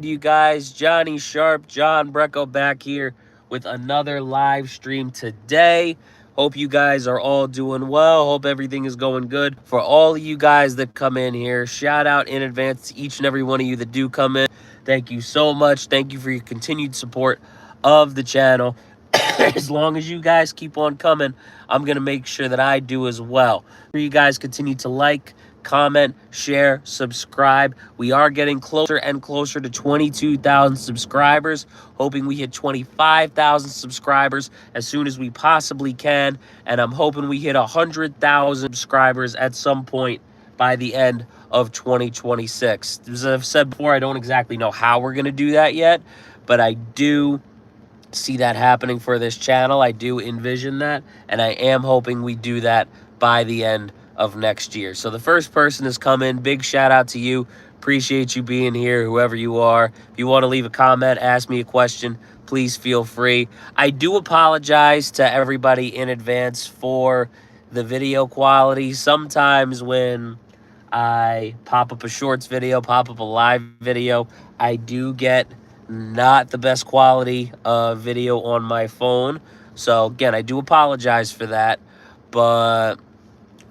You guys, Johnny Sharp, John Brecko back here with another live stream today. Hope you guys are all doing well. Hope everything is going good. For all of you guys that come in here, shout out in advance to each and every one of you that do come in. Thank you so much. Thank you for your continued support of the channel. As long as you guys keep on coming, I'm going to make sure that I do as well. You guys continue to like, comment, share, subscribe. We are getting closer and closer to 22,000 subscribers, hoping we hit 25,000 subscribers as soon as we possibly can, and I'm hoping we hit 100,000 subscribers at some point by the end of 2026. As I've said before, I don't exactly know how we're going to do that yet, but I do see that happening for this channel. I do envision that, and I am hoping we do that by the end of next year. So the first person has come in. Big shout out to you. Appreciate you being here, whoever you are. If you want to leave a comment, ask me a question, please feel free. I do apologize to everybody in advance for the video quality. Sometimes when I pop up a shorts video, pop up a live video, I do get not the best quality video on my phone. So again, I do apologize for that, but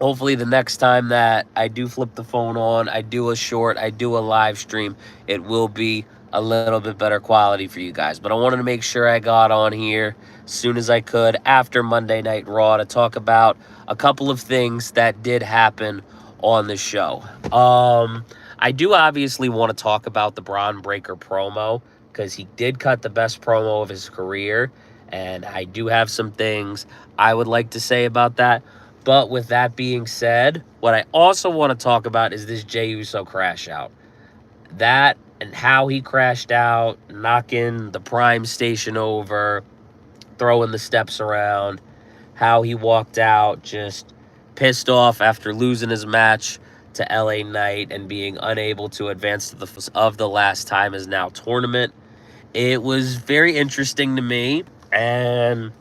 hopefully the next time that I do flip the phone on, I do a short, I do a live stream, it will be a little bit better quality for you guys. But I wanted to make sure I got on here as soon as I could after Monday Night Raw to talk about a couple of things that did happen on the show. I do obviously want to talk about the Bron Breakker promo because he did cut the best promo of his career, and I do have some things I would like to say about that. But with that being said, what I also want to talk about is this Jey Uso crash out. That and how he crashed out, knocking the Prime station over, throwing the steps around, how he walked out just pissed off after losing his match to LA Knight and being unable to advance to the last time is now tournament. It was very interesting to me, and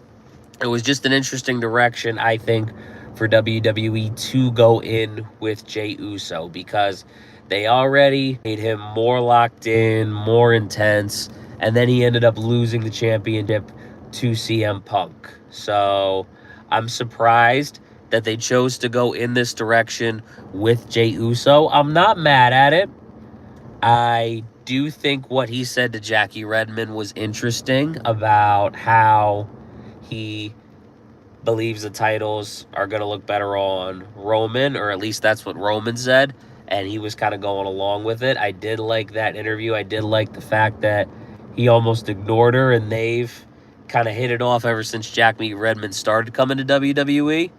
it was just an interesting direction, I think, for WWE to go in with Jey Uso, because they already made him more locked in, more intense, and then he ended up losing the championship to CM Punk. So I'm surprised that they chose to go in this direction with Jey Uso. I'm not mad at it. I do think what he said to Jackie Redmond was interesting about how he believes the titles are going to look better on Roman, or at least that's what Roman said, and he was kind of going along with it. I did like that interview. I did like the fact that he almost ignored her, and they've kind of hit it off ever since Jackie Redmond started coming to WWE.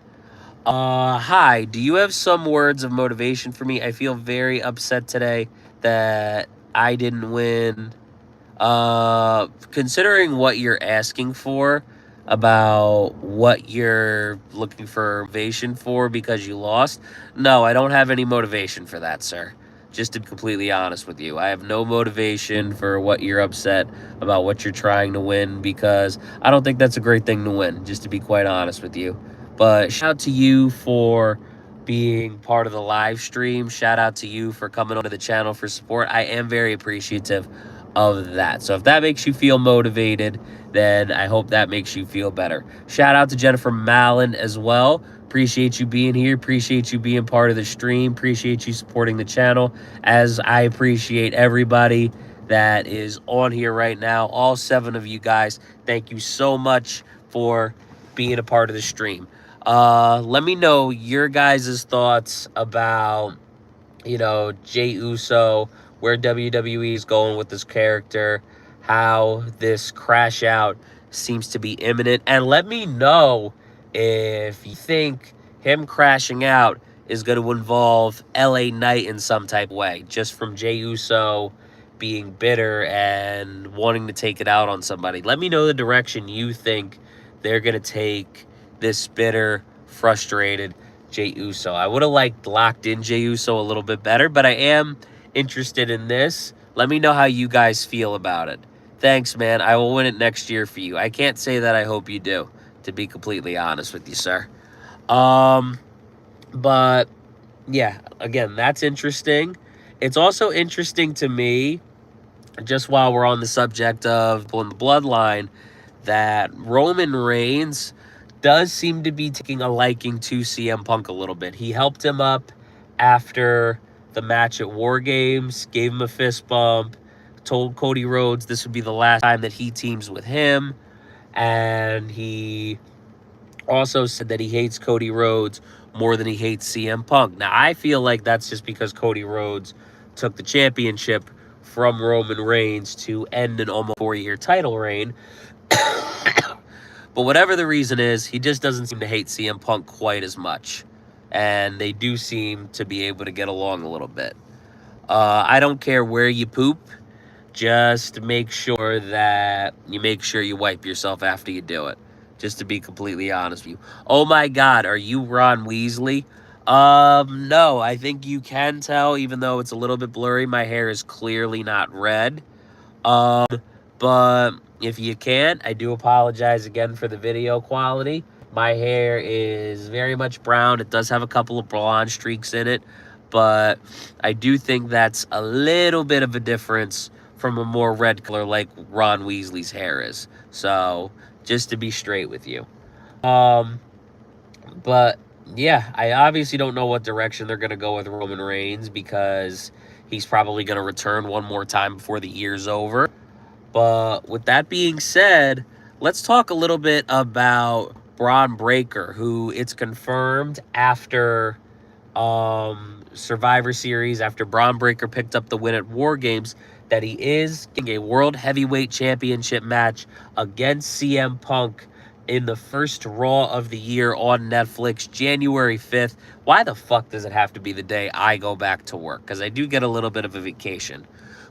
Hi, do you have some words of motivation for me? I feel very upset today that I didn't win. Considering what you're asking for about what you're looking for motivation for because you lost, no, I don't have any motivation for that, sir. Just to be completely honest with you, I have no motivation for what you're upset about, what you're trying to win, because I don't think that's a great thing to win, just to be quite honest with you. But shout out to you for being part of the live stream. Shout out to you for coming onto the channel for support. I am very appreciative of that. So if that makes you feel motivated, then I hope that makes you feel better. Shout out to Jennifer Mallon as well. Appreciate you being here. Appreciate you being part of the stream. Appreciate you supporting the channel, as I appreciate everybody that is on here right now. All 7 of you guys, thank you so much for being a part of the stream. Let me know your guys' thoughts about, Jey Uso, where WWE is going with this character, how this crash out seems to be imminent, and let me know if you think him crashing out is going to involve LA Knight in some type of way, just from Jey Uso being bitter and wanting to take it out on somebody. Let me know the direction you think they're going to take this bitter, frustrated Jey Uso. I would have locked in Jey Uso a little bit better, but I am interested in this. Let me know how you guys feel about it. Thanks, man. I will win it next year for you. I can't say that I hope you do, to be completely honest with you, sir. But yeah, again, that's interesting. It's also interesting to me just while we're on the subject of pulling the bloodline, that Roman Reigns does seem to be taking a liking to CM Punk a little bit. He helped him up after the match at War Games, gave him a fist bump, told Cody Rhodes this would be the last time that he teams with him, and he also said that he hates Cody Rhodes more than he hates CM Punk. Now, I feel like that's just because Cody Rhodes took the championship from Roman Reigns to end an almost 4-year title reign. But whatever the reason is, he just doesn't seem to hate CM Punk quite as much. And they do seem to be able to get along a little bit. I don't care where you poop. Just make sure that you wipe yourself after you do it. Just to be completely honest with you. Oh my God, are you Ron Weasley? No, I think you can tell, even though it's a little bit blurry, my hair is clearly not red. But if you can't, I do apologize again for the video quality. My hair is very much brown. It does have a couple of blonde streaks in it, but I do think that's a little bit of a difference from a more red color like Ron Weasley's hair is. So, just to be straight with you. But yeah, I obviously don't know what direction they're going to go with Roman Reigns, because he's probably going to return one more time before the year's over. But with that being said, let's talk a little bit about Bron Breakker, who it's confirmed after Survivor Series, after Bron Breakker picked up the win at War Games, that he is getting a World Heavyweight Championship match against CM Punk in the first Raw of the year on Netflix, January 5th. Why the fuck does it have to be the day I go back to work? Because I do get a little bit of a vacation.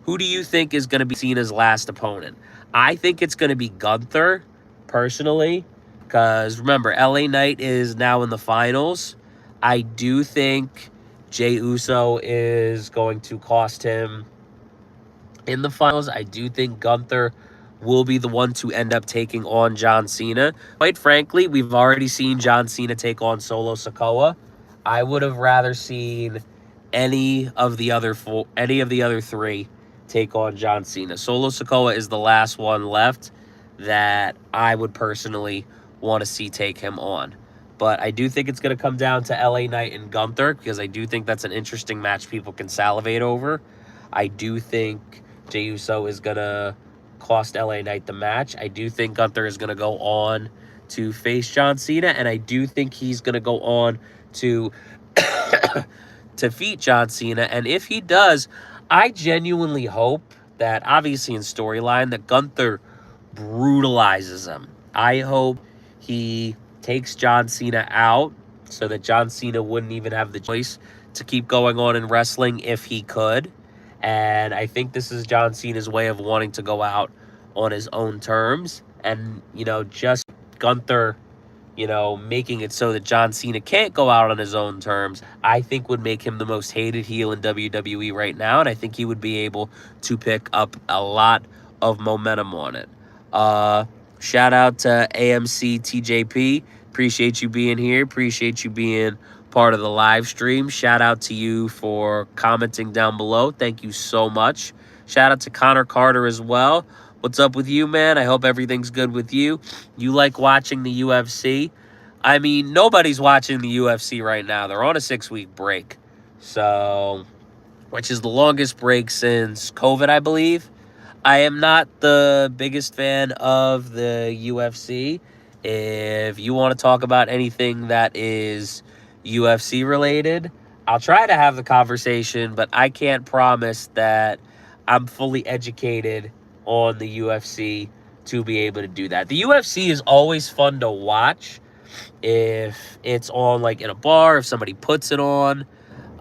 Who do you think is going to be Cena's last opponent? I think it's going to be Gunther, personally, because remember, LA Knight is now in the finals. I do think Jey Uso is going to cost him in the finals. I do think Gunther will be the one to end up taking on John Cena. Quite frankly, we've already seen John Cena take on Solo Sikoa. I would have rather seen any of the other three take on John Cena. Solo Sikoa is the last one left that I would personally want to see take him on. But I do think it's going to come down to LA Knight and Gunther, because I do think that's an interesting match people can salivate over. I do think Jey Uso is going to cost LA Knight the match. I do think Gunther is going to go on to face John Cena, and I do think he's going to go on to defeat John Cena. And if he does, I genuinely hope that, obviously in storyline, that Gunther brutalizes him. I hope he takes John Cena out so that John Cena wouldn't even have the choice to keep going on in wrestling if he could. And I think this is John Cena's way of wanting to go out on his own terms. And, just Gunther, making it so that John Cena can't go out on his own terms, I think would make him the most hated heel in WWE right now. And I think he would be able to pick up a lot of momentum on it. Shout out to AMC TJP. Appreciate you being here. Appreciate you being part of the live stream. Shout out to you for commenting down below. Thank you so much. Shout out to Connor Carter as well. What's up with you, man? I hope everything's good with you. You like watching the UFC? I mean, nobody's watching the UFC right now. They're on a 6-week break. So, which is the longest break since COVID, I believe. I am not the biggest fan of the UFC. If you want to talk about anything that is UFC related, I'll try to have the conversation, but I can't promise that I'm fully educated on the UFC to be able to do that. The UFC is always fun to watch if it's on like in a bar, if somebody puts it on.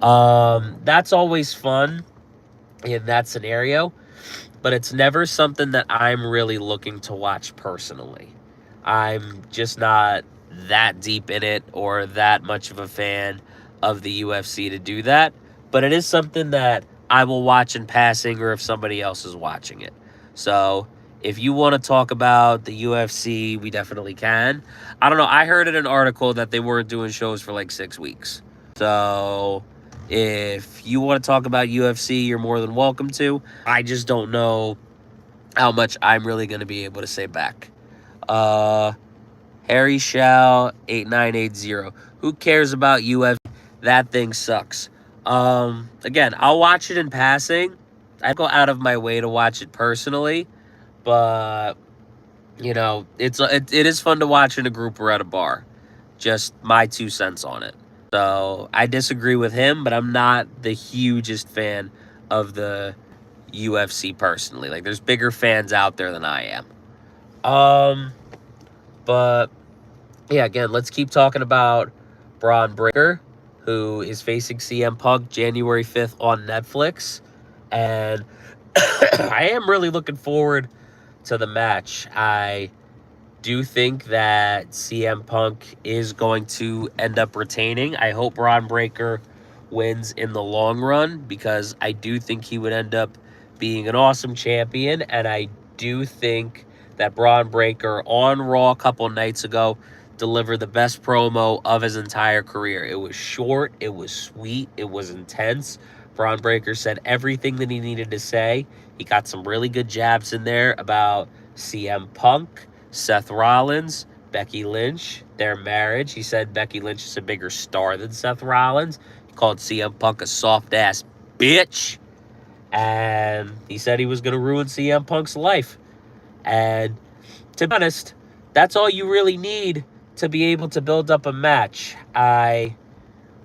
That's always fun in that scenario. But it's never something that I'm really looking to watch personally. I'm just not that deep in it or that much of a fan of the UFC to do that. But it is something that I will watch in passing, or if somebody else is watching it. So if you want to talk about the UFC, we definitely can. I don't know. I heard in an article that they weren't doing shows for like 6 weeks. So If you want to talk about UFC, you're more than welcome to. I just don't know how much I'm really going to be able to say back. Harry Shao 8980. Who cares about UFC? That thing sucks. Again, I'll watch it in passing. I go out of my way to watch it personally, but you know, it is fun to watch in a group or at a bar. Just my 2 cents on it. So I disagree with him, but I'm not the hugest fan of the UFC personally. Like, there's bigger fans out there than I am. But yeah, again, let's keep talking about Bron Breakker, who is facing CM Punk January 5th on Netflix. And I am really looking forward to the match. I do think that CM Punk is going to end up retaining. I hope Bron Breakker wins in the long run, because I do think he would end up being an awesome champion. And I do think that Bron Breakker on Raw a couple nights ago delivered the best promo of his entire career. It was short, it was sweet, it was intense. Bron Breakker said everything that he needed to say. He got some really good jabs in there about CM Punk, Seth Rollins, Becky Lynch, their marriage. He said Becky Lynch is a bigger star than Seth Rollins. He called CM Punk a soft-ass bitch. And he said he was going to ruin CM Punk's life. And to be honest, that's all you really need to be able to build up a match. I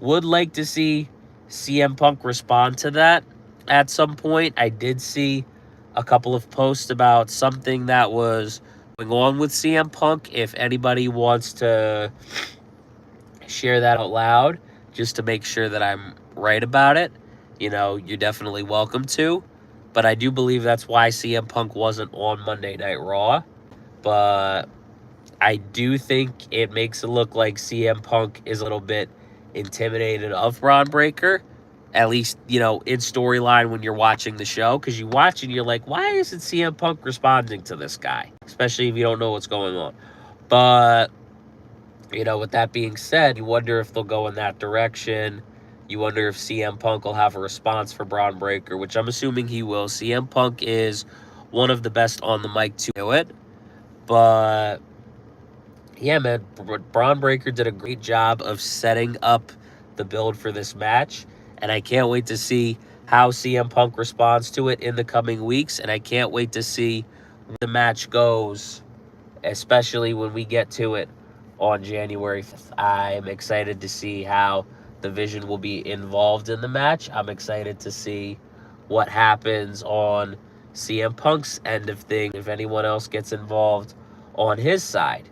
would like to see CM Punk respond to that at some point. I did see a couple of posts about something that was going on with CM Punk. If anybody wants to share that out loud, just to make sure that I'm right about it, you know, you're definitely welcome to. But I do believe that's why CM Punk wasn't on Monday Night Raw. But I do think it makes it look like CM Punk is a little bit intimidated of Bron Breakker, at least, you know, in storyline when you're watching the show, because you watch and you're like, why isn't CM Punk responding to this guy? Especially if you don't know what's going on. But, you know, with that being said, you wonder if they'll go in that direction. You wonder if CM Punk will have a response for Bron Breakker, which I'm assuming he will. CM Punk is one of the best on the mic to do it. But yeah, man, Bron Breakker did a great job of setting up the build for this match. And I can't wait to see how CM Punk responds to it in the coming weeks. And I can't wait to see where the match goes, especially when we get to it on January 5th. I'm excited to see how the Vision will be involved in the match. I'm excited to see what happens on CM Punk's end of things, if anyone else gets involved on his side.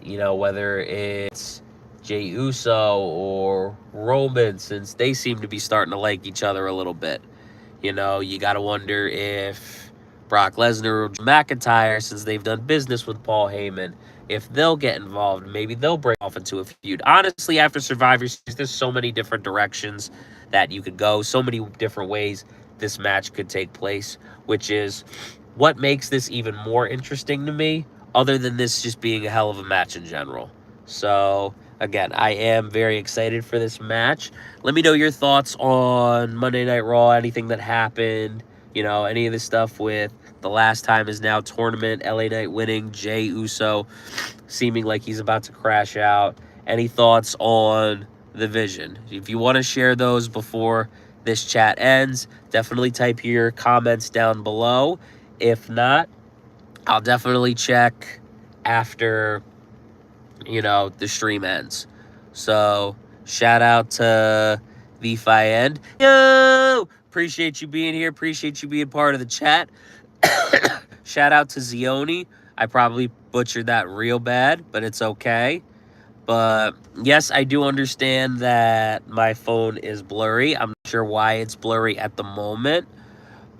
You know, whether it's Jey Uso or Roman, since they seem to be starting to like each other a little bit. You know, you got to wonder if Brock Lesnar or McIntyre, since they've done business with Paul Heyman, if they'll get involved. Maybe they'll break off into a feud. Honestly, after Survivor Series, there's so many different directions that you could go, so many different ways this match could take place, which is what makes this even more interesting to me, other than this just being a hell of a match in general. So, again, I am very excited for this match. Let me know your thoughts on Monday Night Raw, anything that happened, you know, any of this stuff with the last time is now tournament, LA Knight winning, Jey Uso seeming like he's about to crash out. Any thoughts on the Vision? If you want to share those before this chat ends, definitely type your comments down below. If not, I'll definitely check after, you know, the stream ends. So, shout out to VFi End. Yo! Appreciate you being here. Appreciate you being part of the chat. Shout out to Zioni. I probably butchered that real bad, but it's okay. But yes, I do understand that my phone is blurry. I'm not sure why it's blurry at the moment,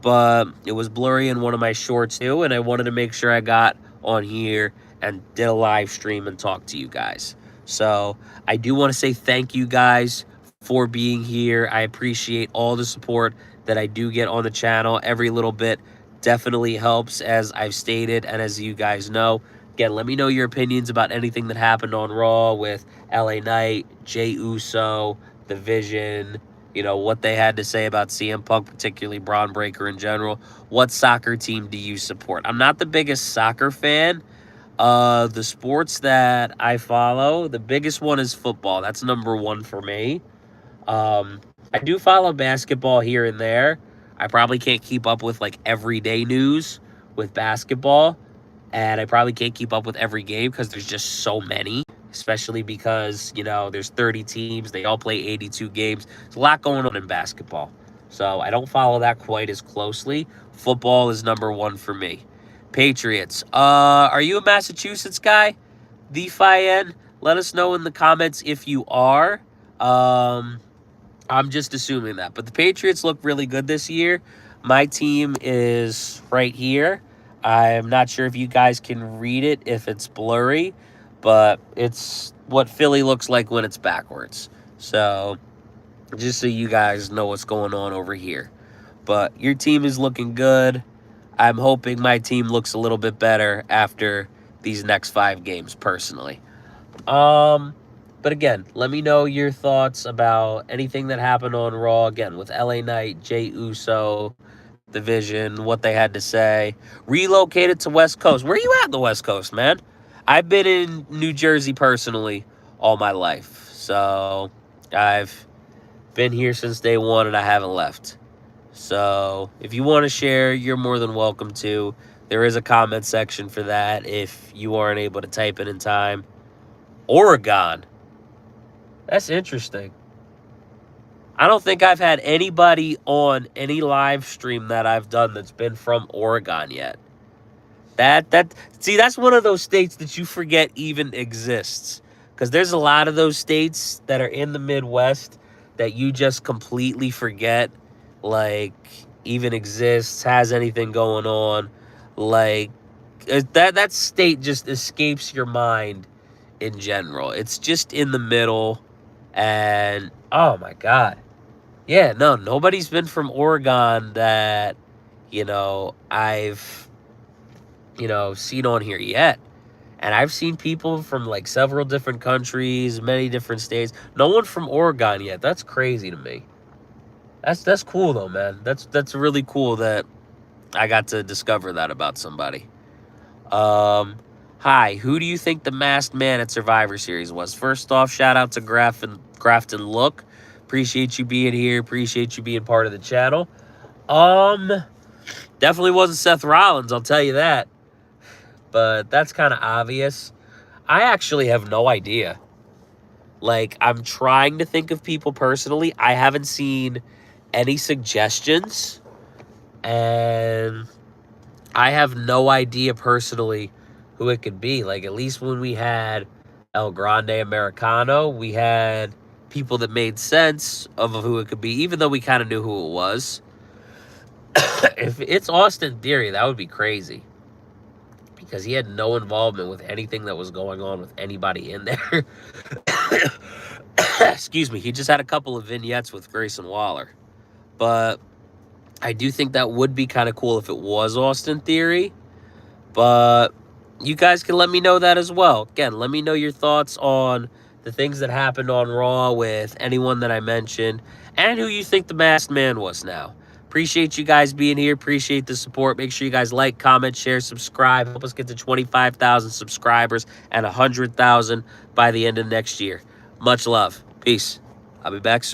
but it was blurry in one of my shorts too, and I wanted to make sure I got on here and did a live stream and talk to you guys. So I do want to say thank you guys for being here. I appreciate all the support that I do get on the channel. Every little bit definitely helps, as I've stated, and as you guys know. Again, let me know your opinions about anything that happened on Raw with LA Knight, Jey Uso, The Vision, what they had to say about CM Punk, particularly Bron Breakker in general. What soccer team do you support? I'm not the biggest soccer fan. The sports that I follow, the biggest one is football. That's number one for me. I do follow basketball here and there. I probably can't keep up with like everyday news with basketball, and I probably can't keep up with every game because there's just so many, especially because, there's 30 teams. They all play 82 games. There's a lot going on in basketball. So I don't follow that quite as closely. Football is number one for me. Patriots. Are you a Massachusetts guy? The Fian? Let us know in the comments if you are. I'm just assuming that. But the Patriots look really good this year. My team is right here. I'm not sure if you guys can read it, if it's blurry, but it's what Philly looks like when it's backwards. So, just so you guys know what's going on over here. But your team is looking good. I'm hoping my team looks a little bit better after these next 5 games, personally. But again, let me know your thoughts about anything that happened on Raw. Again, with LA Knight, Jey Uso, Division, what they had to say. Relocated to West Coast. Where are you at in the West Coast, man? I've been in New Jersey personally all my life. So I've been here since day one and I haven't left. So if you want to share, you're more than welcome to. There is a comment section for that if you aren't able to type it in time. Oregon. That's interesting. I don't think I've had anybody on any live stream that I've done that's been from Oregon yet. See, that's one of those states that you forget even exists. Because there's a lot of those states that are in the Midwest that you just completely forget, like, even exists, has anything going on. Like, that state just escapes your mind in general. It's just in the middle. And, oh my God. Yeah, no, nobody's been from Oregon that, I've, seen on here yet. And I've seen people from, like, several different countries, many different states. No one from Oregon yet. That's crazy to me. That's cool, though, man. That's really cool that I got to discover that about somebody. Hi, who do you think the masked man at Survivor Series was? First off, shout out to Grafton Look. Appreciate you being here. Appreciate you being part of the channel. Definitely wasn't Seth Rollins, I'll tell you that. But that's kind of obvious. I actually have no idea. Like, I'm trying to think of people personally. I haven't seen any suggestions. And I have no idea personally who it could be. Like, at least when we had El Grande Americano, we had people that made sense of who it could be, even though we kind of knew who it was. If it's Austin Theory, that would be crazy. Because he had no involvement with anything that was going on with anybody in there. Excuse me. He just had a couple of vignettes with Grayson Waller. But I do think that would be kind of cool if it was Austin Theory. But you guys can let me know that as well. Again, let me know your thoughts on the things that happened on Raw with anyone that I mentioned. And who you think the masked man was now. Appreciate you guys being here. Appreciate the support. Make sure you guys like, comment, share, subscribe. Help us get to 25,000 subscribers and 100,000 by the end of next year. Much love. Peace. I'll be back soon.